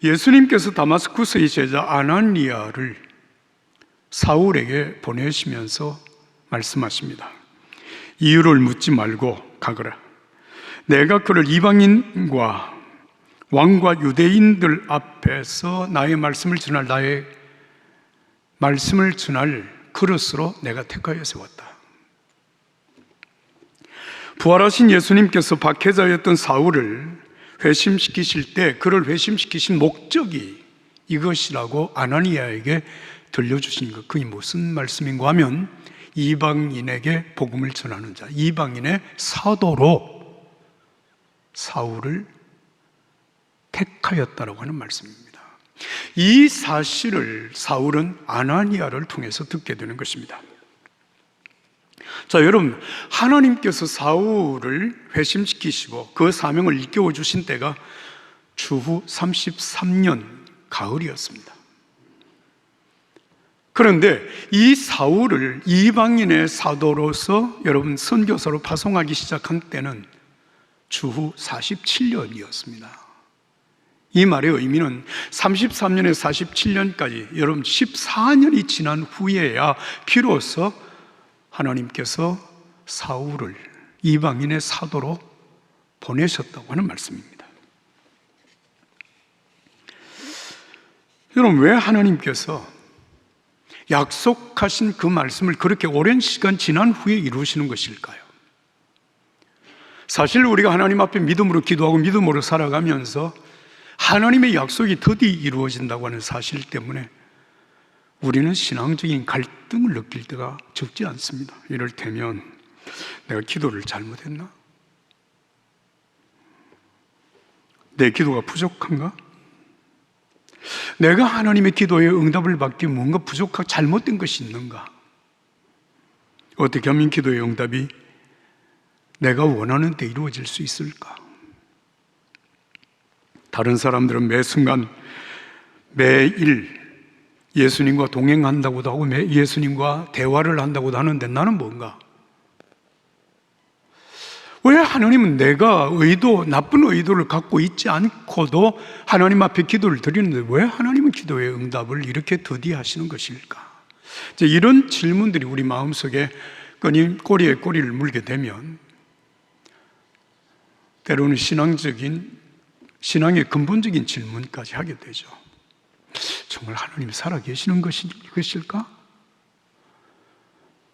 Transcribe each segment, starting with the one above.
예수님께서 다마스쿠스의 제자 아나니아를 사울에게 보내시면서 말씀하십니다. 이유를 묻지 말고 가거라. 내가 그를 이방인과 왕과 유대인들 앞에서 나의 말씀을 전할 그릇으로 내가 택하여 세웠다. 부활하신 예수님께서 박해자였던 사울을 회심시키실 때 그를 회심시키신 목적이 이것이라고 아나니아에게 들려주신 것, 그게 무슨 말씀인가 하면 이방인에게 복음을 전하는 자, 이방인의 사도로 사울을 택하였다라고 하는 말씀입니다. 이 사실을 사울은 아나니아를 통해서 듣게 되는 것입니다. 자, 여러분, 하나님께서 사울을 회심시키시고 그 사명을 일깨워 주신 때가 주후 33년 가을이었습니다. 그런데 이 사울을 이방인의 사도로서 여러분 선교사로 파송하기 시작한 때는 주후 47년이었습니다. 이 말의 의미는 33년에 47년까지 여러분 14년이 지난 후에야 비로소 하나님께서 사울을 이방인의 사도로 보내셨다고 하는 말씀입니다. 여러분, 왜 하나님께서 약속하신 그 말씀을 그렇게 오랜 시간 지난 후에 이루시는 것일까요? 사실 우리가 하나님 앞에 믿음으로 기도하고 믿음으로 살아가면서 하나님의 약속이 더디 이루어진다고 하는 사실 때문에 우리는 신앙적인 갈등을 느낄 때가 적지 않습니다. 이를테면 내가 기도를 잘못했나? 내 기도가 부족한가? 내가 하나님의 기도에 응답을 받기 뭔가 부족하고 잘못된 것이 있는가? 어떻게 하면 기도의 응답이 내가 원하는 데 이루어질 수 있을까? 다른 사람들은 매 순간 매일 예수님과 동행한다고도 하고 예수님과 대화를 한다고도 하는데 나는 뭔가? 왜 하나님은 내가 나쁜 의도를 갖고 있지 않고도 하나님 앞에 기도를 드리는데 왜 하나님은 기도의 응답을 이렇게 더디 하시는 것일까? 이런 질문들이 우리 마음속에 꼬리에 꼬리를 물게 되면 때로는 신앙의 근본적인 질문까지 하게 되죠. 정말 하나님이 살아계시는 것일까?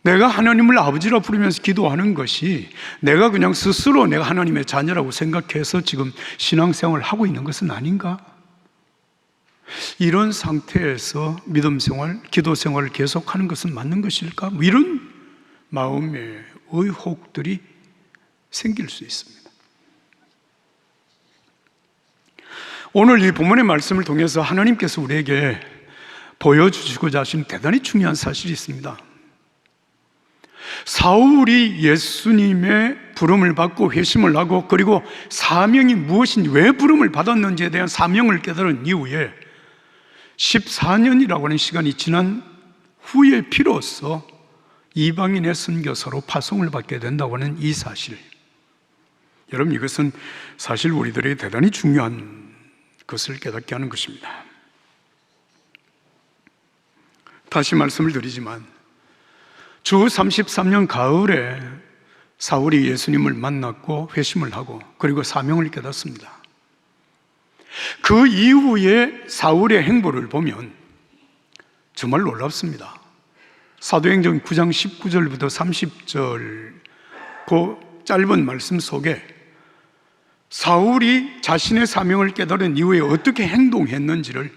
내가 하나님을 아버지라 부르면서 기도하는 것이 내가 그냥 스스로 내가 하나님의 자녀라고 생각해서 지금 신앙생활을 하고 있는 것은 아닌가? 이런 상태에서 믿음 생활, 기도 생활을 계속하는 것은 맞는 것일까? 이런 마음의 의혹들이 생길 수 있습니다. 오늘 이 본문의 말씀을 통해서 하나님께서 우리에게 보여주시고자 하신 대단히 중요한 사실이 있습니다. 사울이 예수님의 부름을 받고 회심을 하고 그리고 사명이 무엇인지, 왜 부름을 받았는지에 대한 사명을 깨달은 이후에 14년이라고 하는 시간이 지난 후에 비로소 이방인의 선교사로 파송을 받게 된다고 하는 이 사실, 여러분, 이것은 사실 우리들에게 대단히 중요한 것을 깨닫게 하는 것입니다. 다시 말씀을 드리지만 주 33년 가을에 사울이 예수님을 만났고 회심을 하고 그리고 사명을 깨닫습니다. 그 이후에 사울의 행보를 보면 정말 놀랍습니다. 사도행전 9장 19절부터 30절 그 짧은 말씀 속에 사울이 자신의 사명을 깨달은 이후에 어떻게 행동했는지를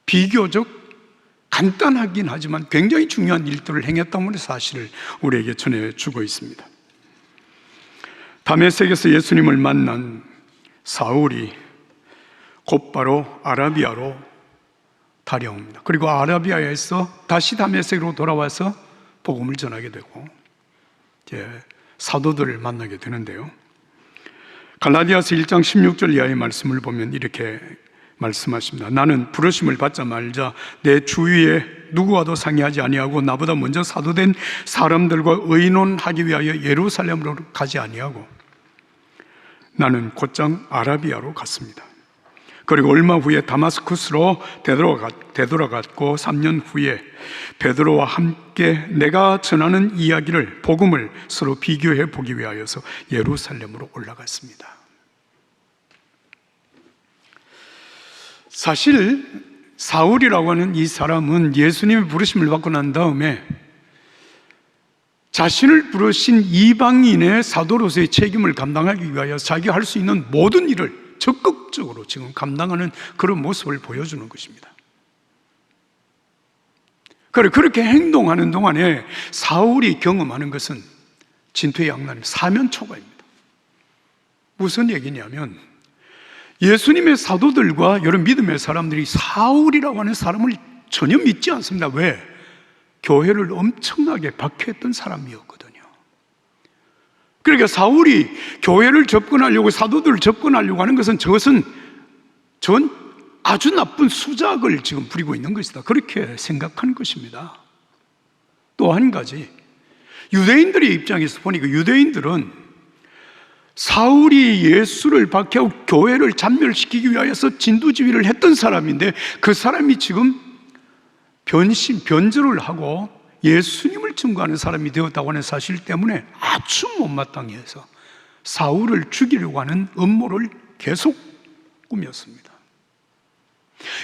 비교적 간단하긴 하지만 굉장히 중요한 일들을 행했다는 사실을 우리에게 전해주고 있습니다. 다메섹에서 예수님을 만난 사울이 곧바로 아라비아로 달려옵니다. 그리고 아라비아에서 다시 다메섹으로 돌아와서 복음을 전하게 되고 이제 사도들을 만나게 되는데요. 갈라디아서 1장 16절 이하의 말씀을 보면 이렇게 말씀하십니다. 나는 부르심을 받자 말자 내 주위에 누구와도 상의하지 아니하고 나보다 먼저 사도된 사람들과 의논하기 위하여 예루살렘으로 가지 아니하고 나는 곧장 아라비아로 갔습니다. 그리고 얼마 후에 다마스쿠스로 되돌아갔고 3년 후에 베드로와 함께 내가 전하는 이야기를, 복음을 서로 비교해 보기 위하여서 예루살렘으로 올라갔습니다. 사실 사울이라고 하는 이 사람은 예수님의 부르심을 받고 난 다음에 자신을 부르신 이방인의 사도로서의 책임을 감당하기 위하여 자기가 할 수 있는 모든 일을 적극적으로 지금 감당하는 그런 모습을 보여주는 것입니다. 그렇게 행동하는 동안에 사울이 경험하는 것은 진퇴양난, 사면초가입니다. 무슨 얘기냐면 예수님의 사도들과 여러 믿음의 사람들이 사울이라고 하는 사람을 전혀 믿지 않습니다. 왜? 교회를 엄청나게 박해했던 사람이었거든요. 그러니까 사울이 교회를 접근하려고, 사도들을 접근하려고 하는 것은 저것은 전 아주 나쁜 수작을 지금 부리고 있는 것이다, 그렇게 생각하는 것입니다. 또 한 가지, 유대인들의 입장에서 보니까 유대인들은 사울이 예수를 박해하고 교회를 잔멸시키기 위하여서 진두지휘를 했던 사람인데 그 사람이 지금 변절을 하고 예수님을 증거하는 사람이 되었다고 하는 사실 때문에 아주 못마땅해 해서 사울을 죽이려고 하는 음모를 계속 꾸몄습니다.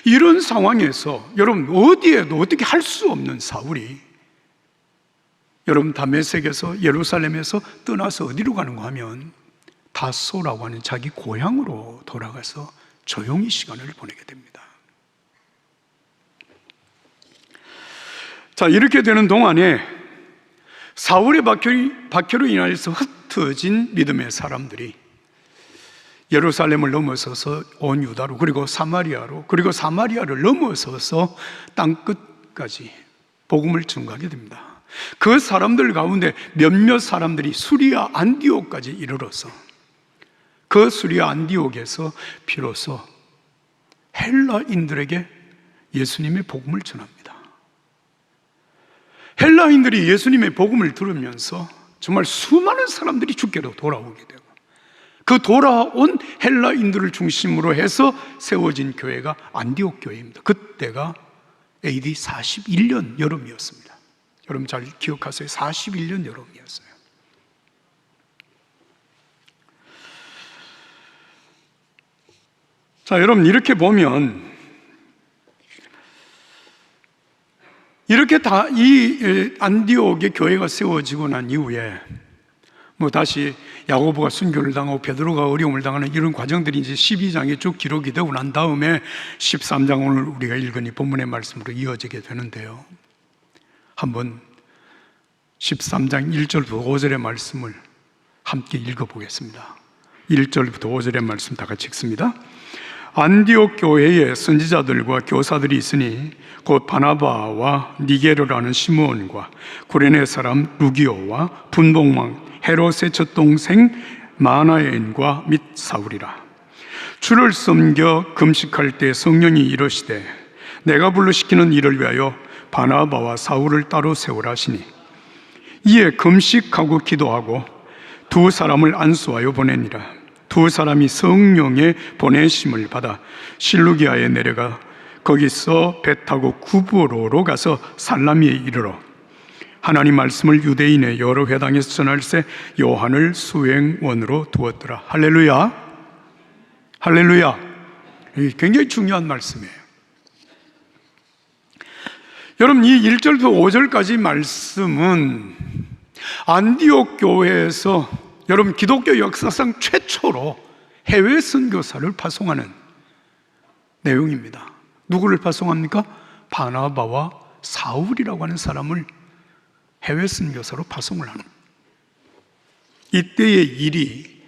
이런 상황에서 여러분, 어디에도 어떻게 할 수 없는 사울이 여러분 다메섹에서, 예루살렘에서 떠나서 어디로 가는가 하면 다소라고 하는 자기 고향으로 돌아가서 조용히 시간을 보내게 됩니다. 자, 이렇게 되는 동안에 사울의 박해로 인하여서 흩어진 믿음의 사람들이 예루살렘을 넘어서서 온 유다로, 그리고 사마리아로, 그리고 사마리아를 넘어서서 땅끝까지 복음을 증거하게 됩니다. 그 사람들 가운데 몇몇 사람들이 수리아 안디옥까지 이르러서 그 수리아 안디옥에서 비로소 헬라인들에게 예수님의 복음을 전합니다. 헬라인들이 예수님의 복음을 들으면서 정말 수많은 사람들이 주께로 돌아오게 되고, 그 돌아온 헬라인들을 중심으로 해서 세워진 교회가 안디옥 교회입니다. 그때가 AD 41년 여름이었습니다. 여러분 잘 기억하세요. 41년 여름이었어요. 자, 여러분 이렇게 보면 이렇게 다 이 안디옥의 교회가 세워지고 난 이후에 다시 야고보가 순교를 당하고 베드로가 어려움을 당하는 이런 과정들이 이제 12장에 쭉 기록이 되고 난 다음에 13장, 오늘 우리가 읽은 이 본문의 말씀으로 이어지게 되는데요. 한번 13장 1절부터 5절의 말씀을 함께 읽어보겠습니다. 1절부터 5절의 말씀 다 같이 읽습니다. 안디옥 교회에 선지자들과 교사들이 있으니 곧 바나바와 니게르라는 시므온과 구레네 사람 루기오와 분봉왕 헤롯의 젖동생 마나엔과 및 사울이라. 주를 섬겨 금식할 때 성령이 이르시되 내가 불러시키는 일을 위하여 바나바와 사울을 따로 세우라 하시니, 이에 금식하고 기도하고 두 사람을 안수하여 보내니라. 두 사람이 성령의 보내심을 받아 실루기아에 내려가 거기서 배 타고 구브로로 가서 살라미에 이르러 하나님 말씀을 유대인의 여러 회당에서 전할세 요한을 수행원으로 두었더라. 할렐루야, 할렐루야. 굉장히 중요한 말씀이에요. 여러분, 이 1절부터 5절까지 말씀은 안디옥 교회에서 여러분 기독교 역사상 최초로 해외 선교사를 파송하는 내용입니다. 누구를 파송합니까? 바나바와 사울이라고 하는 사람을 해외 선교사로 파송을 하는, 이때의 일이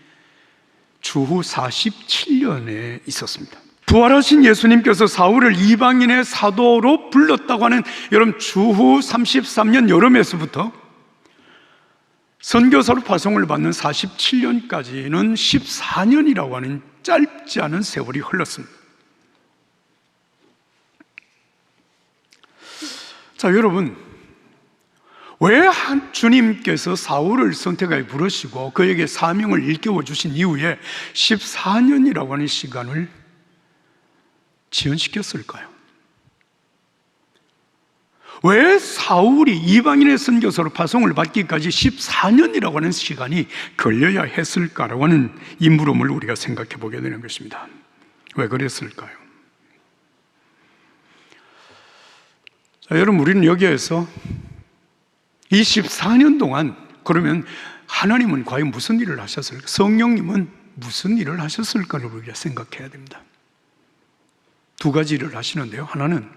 주후 47년에 있었습니다. 부활하신 예수님께서 사울을 이방인의 사도로 불렀다고 하는 여러분 주후 33년 여름에서부터 선교사로 파송을 받는 47년까지는 14년이라고 하는 짧지 않은 세월이 흘렀습니다. 자, 여러분, 왜 주님께서 사울을 선택하여 부르시고 그에게 사명을 일깨워 주신 이후에 14년이라고 하는 시간을 지연시켰을까요? 왜 사울이 이방인의 선교사로 파송을 받기까지 14년이라고 하는 시간이 걸려야 했을까라고 하는 이 물음을 우리가 생각해 보게 되는 것입니다. 왜 그랬을까요? 자, 여러분, 우리는 여기에서 24년 동안 그러면 하나님은 과연 무슨 일을 하셨을까? 성령님은 무슨 일을 하셨을까를 우리가 생각해야 됩니다. 두 가지 일을 하시는데요. 하나는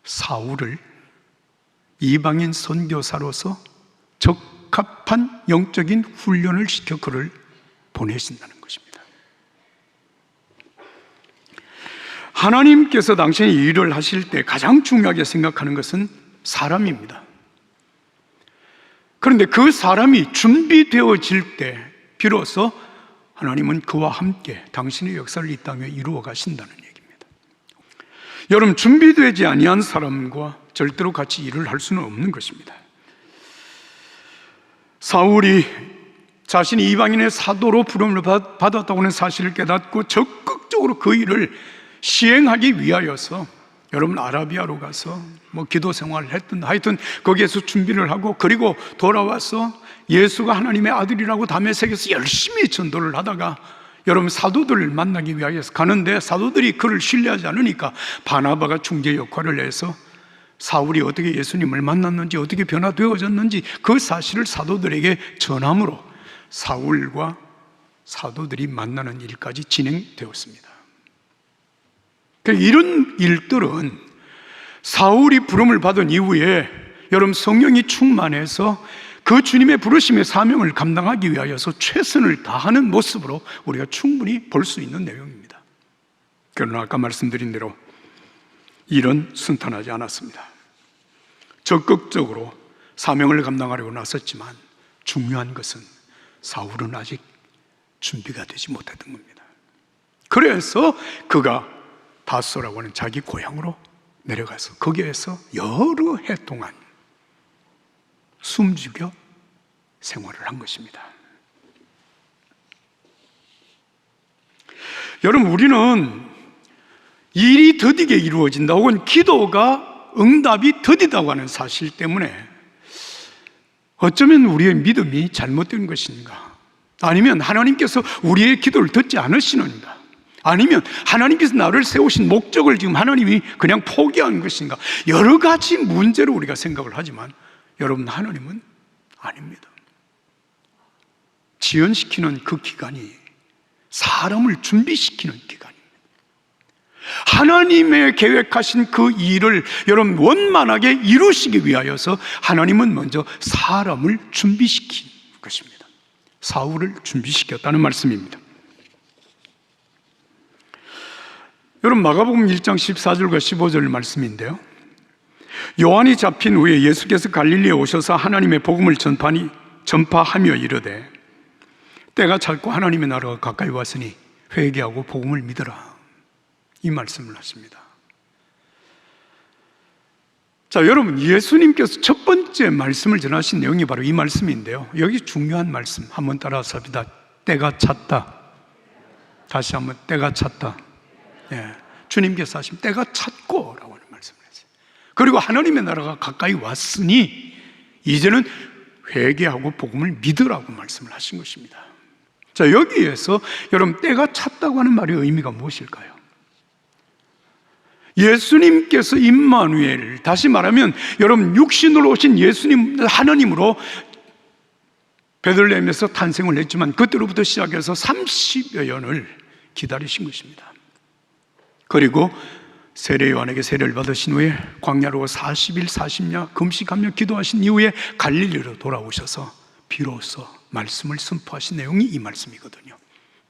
사울을 이방인 선교사로서 적합한 영적인 훈련을 시켜 그를 보내신다는 것입니다. 하나님께서 당신이 일을 하실 때 가장 중요하게 생각하는 것은 사람입니다. 그런데 그 사람이 준비되어질 때 비로소 하나님은 그와 함께 당신의 역사를 이 땅에 이루어 가신다는 얘기입니다. 여러분, 준비되지 아니한 사람과 절대로 같이 일을 할 수는 없는 것입니다. 사울이 자신이 이방인의 사도로 부름을 받았다고 하는 사실을 깨닫고 적극적으로 그 일을 시행하기 위하여서 여러분 아라비아로 가서 기도 생활을 했든 하여튼 거기에서 준비를 하고 그리고 돌아와서 예수가 하나님의 아들이라고 다메섹에서 열심히 전도를 하다가 여러분 사도들을 만나기 위하여서 가는데 사도들이 그를 신뢰하지 않으니까 바나바가 중재 역할을 해서 사울이 어떻게 예수님을 만났는지 어떻게 변화되어졌는지 그 사실을 사도들에게 전함으로 사울과 사도들이 만나는 일까지 진행되었습니다. 이런 일들은 사울이 부름을 받은 이후에 여러분 성령이 충만해서 그 주님의 부르심의 사명을 감당하기 위하여서 최선을 다하는 모습으로 우리가 충분히 볼 수 있는 내용입니다. 그러나 아까 말씀드린 대로 일은 순탄하지 않았습니다. 적극적으로 사명을 감당하려고 나섰지만 중요한 것은 사울은 아직 준비가 되지 못했던 겁니다. 그래서 그가 다소라고 하는 자기 고향으로 내려가서 거기에서 여러 해 동안 숨죽여 생활을 한 것입니다. 여러분, 우리는 일이 더디게 이루어진다 혹은 기도가 응답이 더디다고 하는 사실 때문에 어쩌면 우리의 믿음이 잘못된 것인가? 아니면 하나님께서 우리의 기도를 듣지 않으시는가? 아니면 하나님께서 나를 세우신 목적을 지금 하나님이 그냥 포기한 것인가? 여러 가지 문제로 우리가 생각을 하지만 여러분, 하나님은 아닙니다. 지연시키는 그 기간이 사람을 준비시키는 기간입니다. 하나님의 계획하신 그 일을 여러분 원만하게 이루시기 위하여서 하나님은 먼저 사람을 준비시킨 것입니다. 사울을 준비시켰다는 말씀입니다. 여러분, 마가복음 1장 14절과 15절 말씀인데요, 요한이 잡힌 후에 예수께서 갈릴리에 오셔서 하나님의 복음을 전파하며 이르되 때가 찼고 하나님의 나라가 가까이 왔으니 회개하고 복음을 믿으라, 이 말씀을 하십니다. 자, 여러분, 예수님께서 첫 번째 말씀을 전하신 내용이 바로 이 말씀인데요, 여기 중요한 말씀 한번 따라서 합니다. 때가 찼다. 다시 한번, 때가 찼다. 주님께서 하신 때가 찼고 라고 하는 말씀을 했어요. 그리고 하나님의 나라가 가까이 왔으니 이제는 회개하고 복음을 믿으라고 말씀을 하신 것입니다. 자, 여기에서 여러분 때가 찼다고 하는 말의 의미가 무엇일까요? 예수님께서 임마누엘, 다시 말하면 여러분 육신으로 오신 예수님 하나님으로 베들레헴에서 탄생을 했지만 그때로부터 시작해서 30여 년을 기다리신 것입니다. 그리고 세례 요한에게 세례를 받으신 후에 광야로 40일 40야 금식하며 기도하신 이후에 갈릴리로 돌아오셔서 비로소 말씀을 선포하신 내용이 이 말씀이거든요.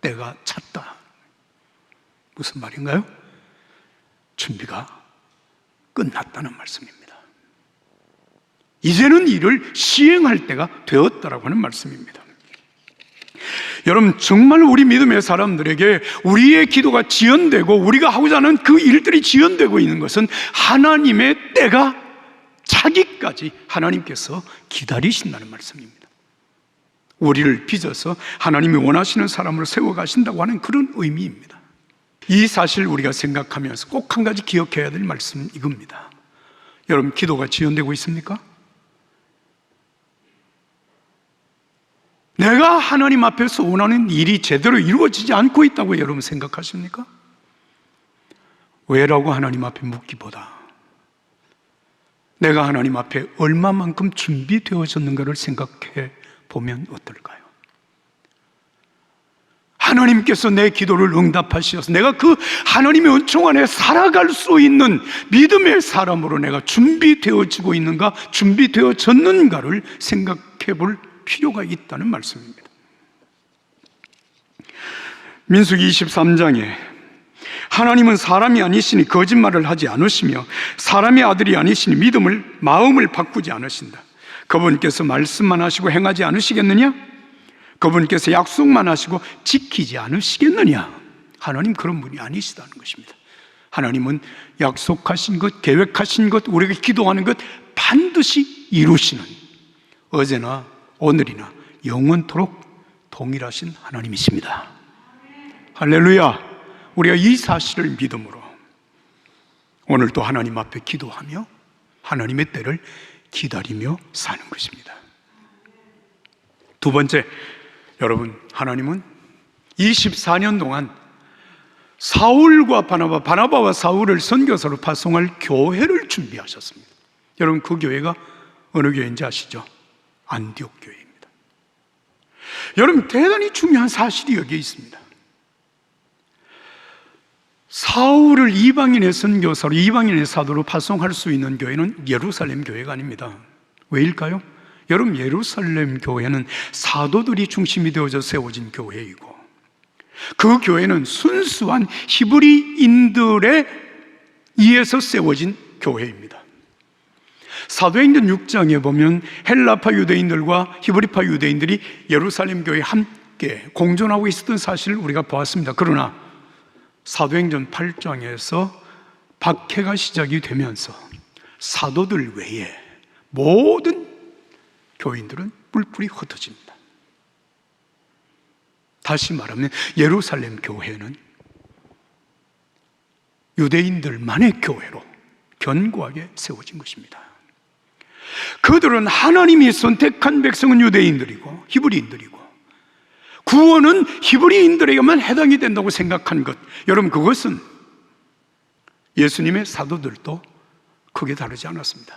때가 찼다. 무슨 말인가요? 준비가 끝났다는 말씀입니다. 이제는 이를 시행할 때가 되었다라고 하는 말씀입니다. 여러분, 정말 우리 믿음의 사람들에게 우리의 기도가 지연되고 우리가 하고자 하는 그 일들이 지연되고 있는 것은 하나님의 때가 차기까지 하나님께서 기다리신다는 말씀입니다. 우리를 빚어서 하나님이 원하시는 사람으로 세워가신다고 하는 그런 의미입니다. 이 사실 우리가 생각하면서 꼭 한 가지 기억해야 될 말씀은 이겁니다. 여러분, 기도가 지연되고 있습니까? 내가 하나님 앞에서 원하는 일이 제대로 이루어지지 않고 있다고 여러분 생각하십니까? 왜라고 하나님 앞에 묻기보다 내가 하나님 앞에 얼마만큼 준비되어졌는가를 생각해 보면 어떨까요? 하나님께서 내 기도를 응답하셔서 내가 그 하나님의 은총 안에 살아갈 수 있는 믿음의 사람으로 내가 준비되어지고 있는가, 준비되어졌는가를 생각해 볼 필요가 있다는 말씀입니다. 민수기 23장에 하나님은 사람이 아니시니 거짓말을 하지 않으시며 사람의 아들이 아니시니 마음을 바꾸지 않으신다. 그분께서 말씀만 하시고 행하지 않으시겠느냐? 그분께서 약속만 하시고 지키지 않으시겠느냐? 하나님 그런 분이 아니시다는 것입니다. 하나님은 약속하신 것, 계획하신 것, 우리가 기도하는 것 반드시 이루시는, 어제나 오늘이나 영원토록 동일하신 하나님이십니다. 할렐루야. 우리가 이 사실을 믿음으로 오늘도 하나님 앞에 기도하며 하나님의 때를 기다리며 사는 것입니다. 두 번째, 여러분, 하나님은 24년 동안 사울과 바나바와 사울을 선교사로 파송할 교회를 준비하셨습니다. 여러분, 그 교회가 어느 교회인지 아시죠? 안디옥 교회입니다. 여러분, 대단히 중요한 사실이 여기에 있습니다. 사울을 이방인의 선교사로, 이방인의 사도로 파송할 수 있는 교회는 예루살렘 교회가 아닙니다. 왜일까요? 여러분, 예루살렘 교회는 사도들이 중심이 되어져 세워진 교회이고 그 교회는 순수한 히브리인들에 의해서 세워진 교회입니다. 사도행전 6장에 보면 헬라파 유대인들과 히브리파 유대인들이 예루살렘 교회에 함께 공존하고 있었던 사실을 우리가 보았습니다. 그러나 사도행전 8장에서 박해가 시작이 되면서 사도들 외에 모든 교인들은 뿔뿔이 흩어집니다. 다시 말하면 예루살렘 교회는 유대인들만의 교회로 견고하게 세워진 것입니다. 그들은 하나님이 선택한 백성은 유대인들이고 히브리인들이고 구원은 히브리인들에게만 해당이 된다고 생각한 것, 여러분, 그것은 예수님의 사도들도 크게 다르지 않았습니다.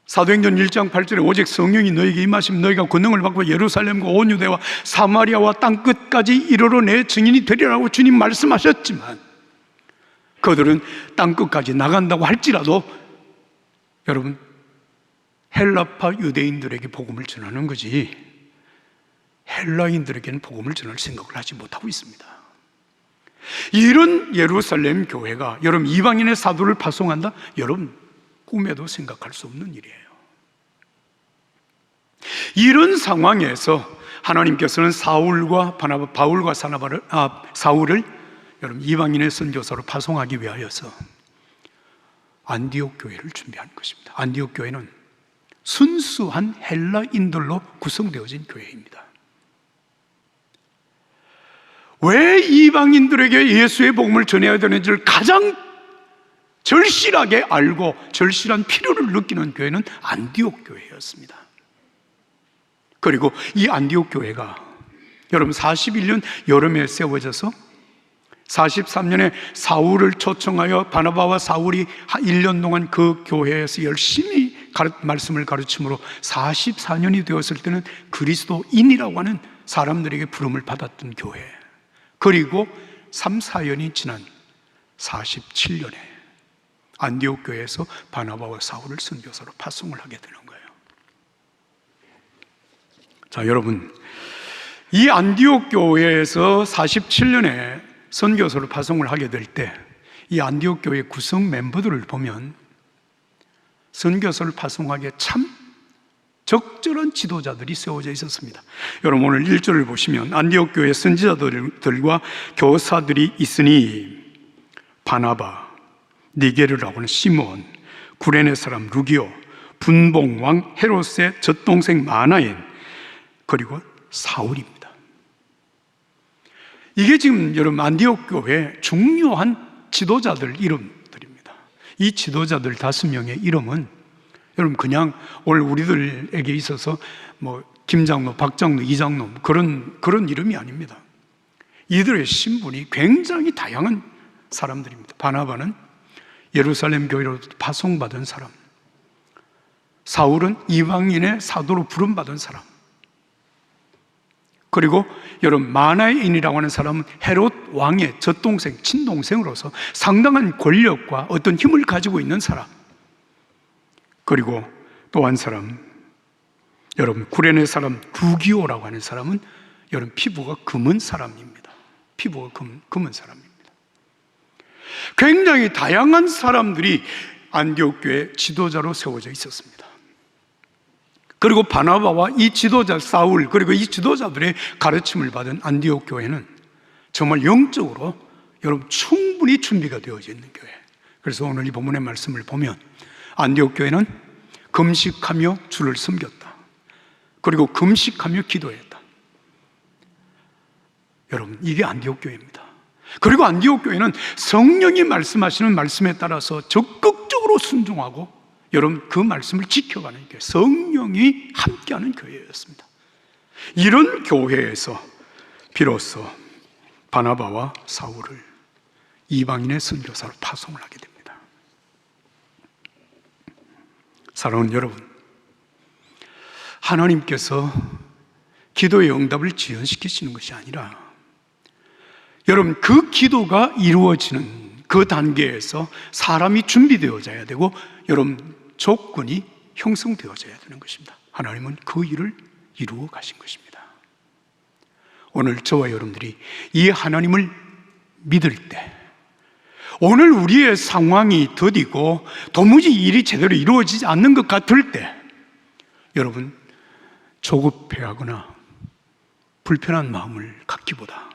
사도행전 1장 8절에 오직 성령이 너에게 임하시면 너희가 권능을 받고 예루살렘과 온 유대와 사마리아와 땅끝까지 이르러 내 증인이 되리라고 주님 말씀하셨지만 그들은 땅끝까지 나간다고 할지라도 여러분, 헬라파 유대인들에게 복음을 전하는 거지 헬라인들에게는 복음을 전할 생각을 하지 못하고 있습니다. 이런 예루살렘 교회가 여러분 이방인의 사도를 파송한다? 여러분 꿈에도 생각할 수 없는 일이에요. 이런 상황에서 하나님께서는 바울과 사울을 여러분 이방인의 선교사로 파송하기 위하여서 안디옥 교회를 준비한 것입니다. 안디옥 교회는 순수한 헬라인들로 구성되어진 교회입니다. 왜 이방인들에게 예수의 복음을 전해야 되는지를 가장 절실하게 알고 절실한 필요를 느끼는 교회는 안디옥 교회였습니다. 그리고 이 안디옥 교회가 여러분 41년 여름에 세워져서 43년에 사울을 초청하여 바나바와 사울이 1년 동안 그 교회에서 열심히 말씀을 가르침으로 44년이 되었을 때는 그리스도인이라고 하는 사람들에게 부름을 받았던 교회, 그리고 3, 4년이 지난 47년에 안디옥 교회에서 바나바와 사울을 선교사로 파송을 하게 되는 거예요. 자, 여러분, 이 안디옥 교회에서 47년에 선교사로 파송을 하게 될 때 이 안디옥 교회 구성 멤버들을 보면 선교사를 파송하기에 참 적절한 지도자들이 세워져 있었습니다. 여러분, 오늘 1절을 보시면 안디옥 교회 선지자들과 교사들이 있으니 바나바, 니게르라고 하는 시몬, 구레네 사람 루기오, 분봉왕 헤롯의 젖동생 마나엔, 그리고 사울입니다. 이게 지금 여러분 안디옥 교회 중요한 지도자들 이름들입니다. 이 지도자들 5명의 이름은 여러분 그냥 오늘 우리들에게 있어서 뭐 김장로, 박장로, 이장로 그런 이름이 아닙니다. 이들의 신분이 굉장히 다양한 사람들입니다. 바나바는 예루살렘 교회로 파송받은 사람, 사울은 이방인의 사도로 부름받은 사람, 그리고 여러분 마나인이라고 하는 사람은 헤롯 왕의 젖동생, 친동생으로서 상당한 권력과 어떤 힘을 가지고 있는 사람, 그리고 또 한 사람, 여러분 구레네 사람 구기오라고 하는 사람은 여러분 피부가 검은 사람입니다. 피부가 검은 사람입니다. 굉장히 다양한 사람들이 안디옥 교회 지도자로 세워져 있었습니다. 그리고 바나바와 이 지도자 사울, 그리고 이 지도자들의 가르침을 받은 안디옥 교회는 정말 영적으로 여러분 충분히 준비가 되어져 있는 교회. 그래서 오늘 이 본문의 말씀을 보면 안디옥 교회는 금식하며 주를 섬겼다. 그리고 금식하며 기도했다. 여러분 이게 안디옥 교회입니다. 그리고 안디옥 교회는 성령이 말씀하시는 말씀에 따라서 적극적으로 순종하고 여러분 그 말씀을 지켜가는 교회, 성령이 함께하는 교회였습니다. 이런 교회에서 비로소 바나바와 사울을 이방인의 선교사로 파송을 하게 됩니다. 사랑하는 여러분, 하나님께서 기도의 응답을 지연시키시는 것이 아니라 여러분 그 기도가 이루어지는 그 단계에서 사람이 준비되어져야 되고 여러분 조건이 형성되어져야 되는 것입니다. 하나님은 그 일을 이루어 가신 것입니다. 오늘 저와 여러분들이 이 하나님을 믿을 때, 오늘 우리의 상황이 더디고 도무지 일이 제대로 이루어지지 않는 것 같을 때 여러분 조급해하거나 불편한 마음을 갖기보다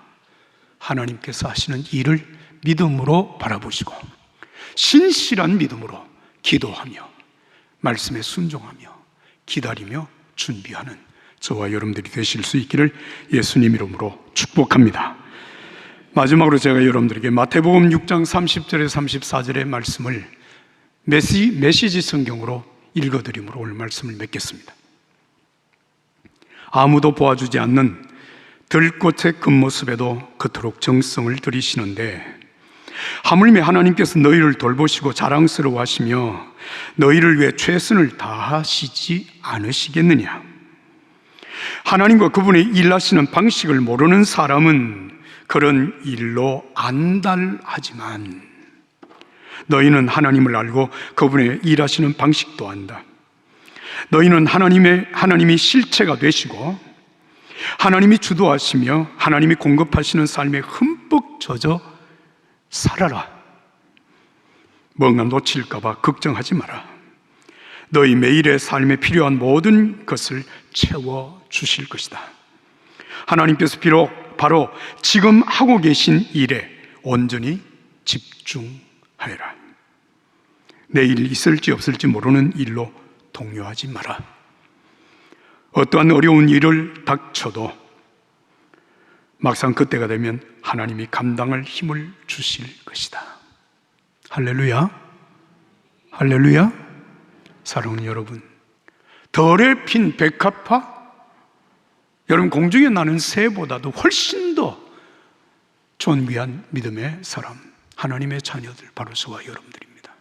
하나님께서 하시는 일을 믿음으로 바라보시고 신실한 믿음으로 기도하며 말씀에 순종하며 기다리며 준비하는 저와 여러분들이 되실 수 있기를 예수님 이름으로 축복합니다. 마지막으로 제가 여러분들에게 마태복음 6장 30절에 34절의 말씀을 메시지 성경으로 읽어드림으로 오늘 말씀을 맺겠습니다. 아무도 보아주지 않는 들꽃의 겉모습에도 그토록 정성을 들이시는데 하물며 하나님께서 너희를 돌보시고 자랑스러워 하시며 너희를 위해 최선을 다하시지 않으시겠느냐. 하나님과 그분의 일하시는 방식을 모르는 사람은 그런 일로 안달하지만 너희는 하나님을 알고 그분의 일하시는 방식도 안다. 너희는 하나님이 실체가 되시고 하나님이 주도하시며 하나님이 공급하시는 삶에 흠뻑 젖어 살아라. 뭔가 놓칠까 봐 걱정하지 마라. 너희 매일의 삶에 필요한 모든 것을 채워주실 것이다. 하나님께서 비록 바로 지금 하고 계신 일에 온전히 집중하여라. 내일 있을지 없을지 모르는 일로 동요하지 마라. 어떠한 어려운 일을 닥쳐도 막상 그때가 되면 하나님이 감당할 힘을 주실 것이다. 할렐루야, 할렐루야. 사랑하는 여러분, 덜에 핀 백합화, 여러분 공중에 나는 새보다도 훨씬 더 존귀한 믿음의 사람, 하나님의 자녀들, 바로 저와 여러분들입니다.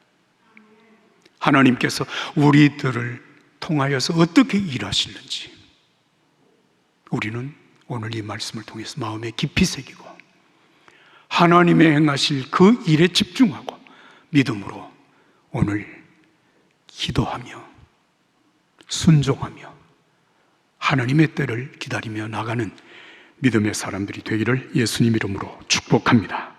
하나님께서 우리들을 통하여서 어떻게 일하시는지 우리는 오늘 이 말씀을 통해서 마음에 깊이 새기고 하나님의 행하실 그 일에 집중하고 믿음으로 오늘 기도하며 순종하며 하나님의 때를 기다리며 나가는 믿음의 사람들이 되기를 예수님 이름으로 축복합니다.